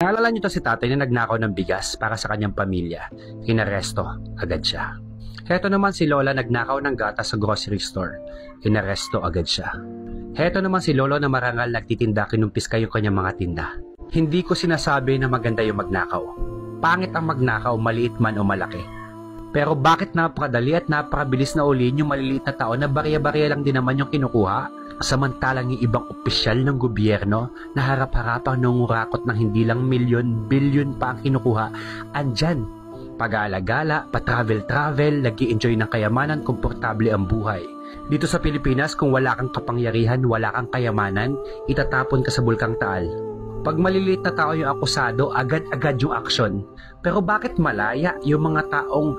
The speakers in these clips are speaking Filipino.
Naalala niyo to si tatay na nagnakaw ng bigas para sa kanyang pamilya. Inaresto agad siya. Heto naman si lola nagnakaw ng gatas sa grocery store. Inaresto agad siya. Heto naman si lolo na marangal nagtitinda kinumpis kayo kanyang mga tinda. Hindi ko sinasabi na maganda yung magnakaw. Pangit ang magnakaw, maliit man o malaki. Pero bakit napakadali at napakabilis na ulihin yung maliliit na tao na barya-barya lang din naman yung kinukuha? Samantalang yung ibang opisyal ng gobyerno na harap-harapang nangurakot ng hindi lang milyon, bilyon pa ang kinukuha, andyan. Pag-aalagala, pa-travel-travel, nag-i-enjoy ng kayamanan, komportable ang buhay. Dito sa Pilipinas, kung wala kang kapangyarihan, wala kang kayamanan, itatapon ka sa Bulkang Taal. Pag maliliit na tao yung akusado, agad-agad yung aksyon. Pero bakit malaya yung mga taong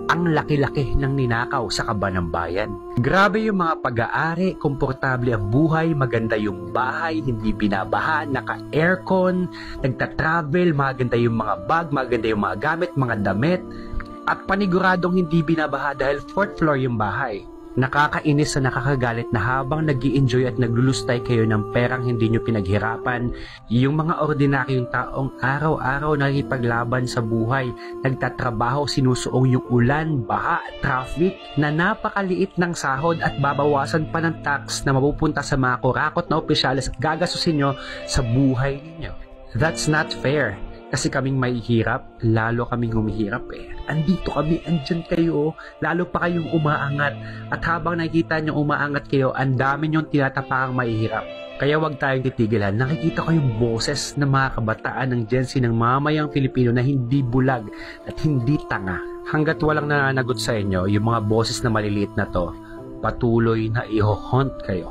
ang laki-laki ng ninakaw sa kaban ng bayan? Grabe yung mga pag-aari, komportable ang buhay, maganda yung bahay, hindi binabaha, naka-aircon, nagta-travel, maganda yung mga bag, maganda yung mga gamit, mga damit, at paniguradong hindi binabaha dahil 4th floor yung bahay. Nakakainis sa nakakagalit na habang nag-i-enjoy at naglulustay kayo ng perang hindi nyo pinaghirapan, yung mga ordinaryong taong araw-araw nakikipaglaban sa buhay, nagtatrabaho, sinusuong yung ulan, baha, traffic, na napakaliit ng sahod at babawasan pa ng tax na mapupunta sa mga kurakot na opisyalis at gagasusin nyo sa buhay ninyo. That's not fair. Kasi kaming mahihirap, lalo kaming humihirap eh. Andito kami, andyan kayo, lalo pa kayong umaangat. At habang nakikita nyo umaangat kayo, ang dami nyong tinatapakang mahihirap. Kaya wag tayong titigilan. Nakikita ko yung boses ng mga kabataan ng Gen Z ng mamayang Pilipino na hindi bulag at hindi tanga. Hanggat walang nananagot sa inyo, yung mga boses na maliliit na to, patuloy na i-haunt kayo.